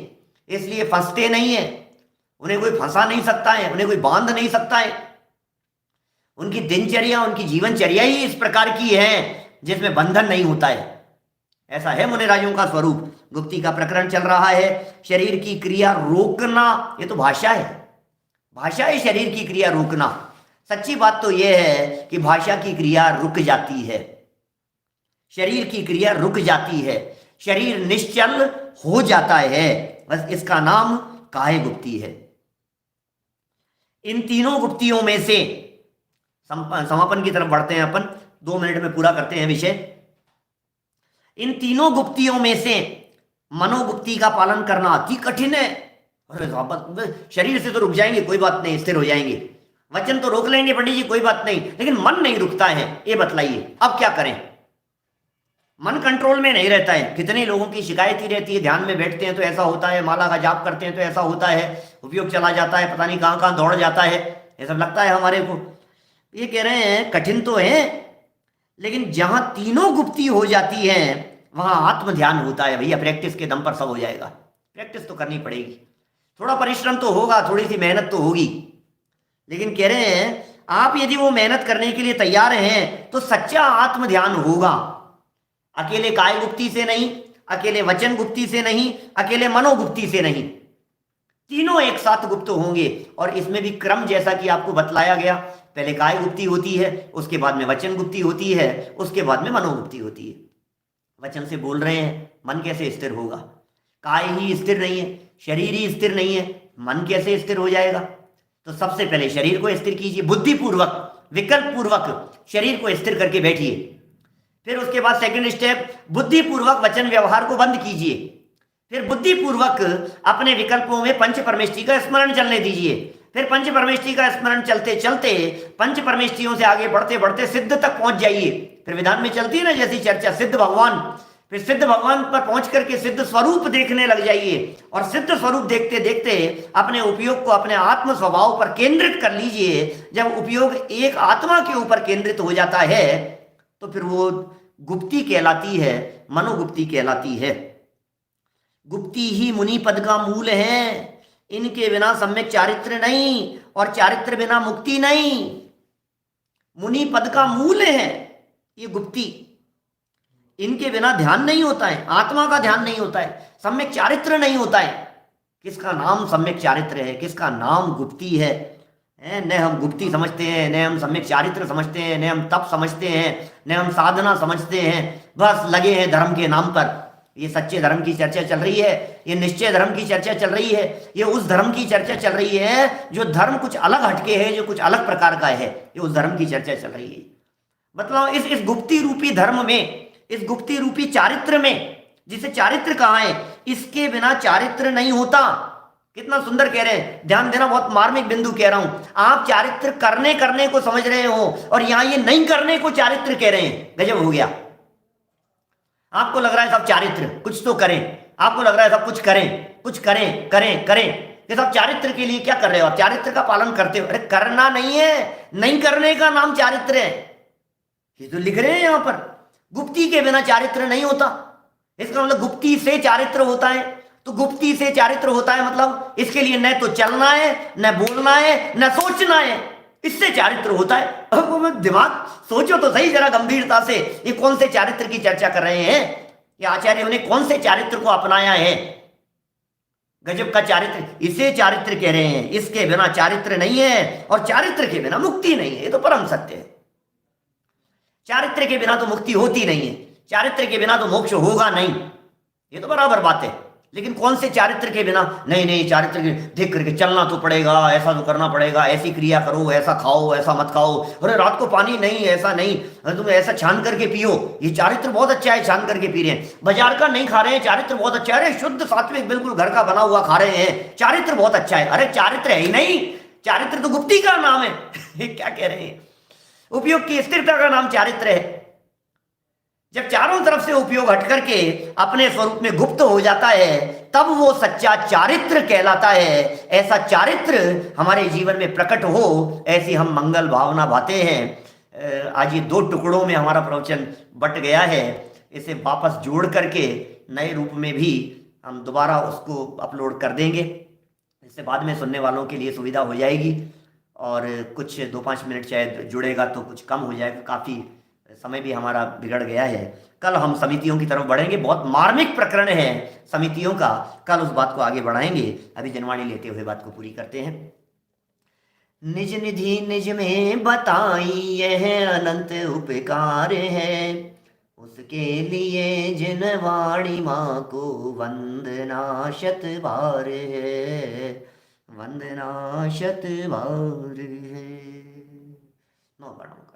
इसलिए फंसते नहीं है। उन्हें कोई फंसा नहीं सकता है, उन्हें कोई बांध नहीं सकता है। उनकी दिनचर्या, उनकी जीवनचर्या ही इस प्रकार की है जिसमें बंधन नहीं होता है। ऐसा है मुनिराजों का स्वरूप। गुप्ती का प्रकरण चल रहा है। शरीर की क्रिया रोकना, ये तो भाषा है, भाषा है शरीर की क्रिया रोकना। सच्ची बात तो यह है कि भाषा की क्रिया रुक जाती है, शरीर की क्रिया रुक जाती है, शरीर निश्चल हो जाता है। बस इसका नाम काय गुप्ती है। इन तीनों गुप्तियों में से समापन की तरफ बढ़ते हैं अपन, 2 मिनट में पूरा करते हैं विषय। इन तीनों गुप्तियों में से मनोगुप्ती का पालन करना अति कठिन है। अरे शरीर से तो रुक जाएंगे, कोई बात नहीं, स्थिर हो जाएंगे। वचन तो रोक लेंगे पंडित जी, कोई बात नहीं, लेकिन मन नहीं रुकता है। ये बतलाइए अब क्या करें? मन कंट्रोल में नहीं रहता है। कितने लोगों की शिकायत ही रहती है, ध्यान में बैठते हैं तो ऐसा होता है, माला का जाप करते हैं तो ऐसा होता है, उपयोग चला जाता है, पता नहीं कहां कहां दौड़ जाता है, ये सब लगता है हमारे को। ये कह रहे हैं कठिन तो है, लेकिन जहां तीनों गुप्ती हो जाती है वहां आत्म ध्यान होता है। भैया प्रैक्टिस के दम पर सब हो जाएगा। प्रैक्टिस तो करनी पड़ेगी, थोड़ा परिश्रम तो होगा, थोड़ी सी मेहनत तो होगी, लेकिन कह रहे हैं आप यदि वो मेहनत करने के लिए तैयार हैं तो सच्चा आत्म ध्यान होगा। अकेले काय गुप्ती से नहीं, अकेले वचन गुप्ती से नहीं, अकेले मनोगुप्ती से नहीं, तीनों एक साथ गुप्त होंगे। और इसमें भी क्रम जैसा कि आपको बतलाया गया, पहले काय गुप्ती होती है, उसके बाद में वचन गुप्ती होती है, उसके बाद में मनोगुप्ती होती है। वचन से बोल रहे हैं, मन कैसे स्थिर होगा? काय ही स्थिर नहीं है, शरीर ही स्थिर नहीं है, मन कैसे स्थिर हो जाएगा? तो सबसे पहले शरीर को स्थिर कीजिए, बुद्धिपूर्वक, विकल्प पूर्वक शरीर को स्थिर करके बैठिए। फिर उसके बाद सेकंड स्टेप, बुद्धिपूर्वक वचन व्यवहार को बंद कीजिए। फिर बुद्धिपूर्वक अपने विकल्पों में पंच परमेष्ठी का स्मरण चलने दीजिए। फिर पंच परमेष्ठी का स्मरण चलते चलते पंच परमेष्ठियों से आगे बढ़ते बढ़ते सिद्ध तक पहुंच जाइए। फिर विधान में चलती है ना जैसी चर्चा, सिद्ध भगवान। फिर सिद्ध भगवान पर पहुंच करके सिद्ध स्वरूप देखने लग जाइए, और सिद्ध स्वरूप देखते देखते अपने उपयोग को अपने आत्म स्वभाव पर केंद्रित कर लीजिए। जब उपयोग एक आत्मा के ऊपर केंद्रित हो जाता है तो फिर वो गुप्ती कहलाती है, मनोगुप्ती कहलाती है। गुप्ती ही मुनि पद का मूल है। इनके बिना सम्यक चारित्र नहीं, और चारित्र बिना मुक्ति नहीं। मुनि पद का मूल है ये गुप्ती। इनके बिना ध्यान नहीं होता है, आत्मा का ध्यान नहीं होता है, सम्यक चारित्र नहीं होता है। किसका नाम सम्यक चारित्र है, किसका नाम गुप्ती है? न हम गुप्ती समझते हैं, न हम सम्यक चारित्र समझते हैं, न हम तप समझते हैं, न हम साधना समझते हैं। बस लगे हैं धर्म के नाम पर। ये सच्चे धर्म की चर्चा चल रही है, ये निश्चय धर्म की चर्चा चल रही है, ये उस धर्म की चर्चा चल रही है जो धर्म कुछ अलग हटके है, जो कुछ अलग प्रकार का है। ये उस धर्म की चर्चा चल रही है। मतलब इस गुप्ती रूपी धर्म में, इस गुप्ती रूपी चारित्र में, जिसे चारित्र कहा है, इसके बिना चारित्र नहीं होता। कितना सुंदर कह रहे हैं, ध्यान देना, बहुत मार्मिक बिंदु कह रहा हूं। आप चारित्र करने को समझ रहे हो और यहां ये नहीं करने को चारित्र कह रहे हैं। गजब हो गया। आपको लग रहा है सब चारित्र, कुछ तो करें, आपको लग रहा है सब कुछ करें, कुछ करें करें करें। ये सब चारित्र के लिए क्या कर रहे हो आप? चारित्र का पालन करते हो? अरे करना नहीं है, नहीं करने का नाम चारित्र है। ये तो लिख रहे हैं यहां पर, गुप्ती के बिना चारित्र नहीं होता। इसका मतलब गुप्ती से चारित्र होता है। तो गुप्ती से चारित्र होता है मतलब इसके लिए न तो चलना है, न बोलना है, न सोचना है, इससे चारित्र होता है। अब दिमाग सोचो तो सही जरा गंभीरता से, ये कौन से चारित्र की चर्चा कर रहे हैं? ये आचार्यों ने कौन से चारित्र को अपनाया है? गजब का चारित्र, इसे चारित्र कह रहे हैं। इसके बिना चारित्र नहीं है, और चारित्र के बिना मुक्ति नहीं है। ये तो परम सत्य है। चारित्र के बिना तो मुक्ति होती नहीं है, चारित्र के बिना तो मोक्ष होगा नहीं। ये तो बराबर बात है। लेकिन कौन से चारित्र के बिना? नहीं नहीं, चारित्र के देख करके चलना तो पड़ेगा, ऐसा तो करना पड़ेगा, ऐसी क्रिया करो, ऐसा खाओ, ऐसा मत खाओ, अरे रात को पानी नहीं, ऐसा नहीं, अरे तुम ऐसा छान करके पियो, ये चारित्र बहुत अच्छा है, छान करके पी रहे हैं। बाजार का नहीं खा रहे हैं, चारित्र बहुत अच्छा है, अरे शुद्ध सात्विक बिल्कुल घर का बना हुआ खा रहे हैं, चारित्र बहुत अच्छा है। अरे चारित्र है ही नहीं, चारित्र तो गुप्ती का नाम है। क्या कह रहे हैं? उपयोग की स्थिरता का नाम चारित्र है। जब चारों तरफ से उपयोग हट करके अपने स्वरूप में गुप्त हो जाता है, तब वो सच्चा चारित्र कहलाता है। ऐसा चारित्र हमारे जीवन में प्रकट हो, ऐसी हम मंगल भावना भाते हैं। आज ये 2 टुकड़ों में हमारा प्रवचन बट गया है। इसे वापस जोड़ करके नए रूप में भी हम दोबारा उसको अपलोड कर देंगे। इससे बाद में सुनने वालों के लिए सुविधा हो जाएगी, और कुछ 2-5 मिनट शायद जुड़ेगा तो कुछ कम हो जाएगा, काफ़ी समय भी हमारा बिगड़ गया है। कल हम समितियों की तरफ बढ़ेंगे, बहुत मार्मिक प्रकरण है समितियों का, कल उस बात को आगे बढ़ाएंगे। अभी जनवाणी लेते हुए बात को पूरी करते हैं। निज निधि निज में बताई यह अनंत उपकार है, उसके लिए जिन वाणी माँ को वंदना शत बार है, वंदना शत बार है। नौ बाणों का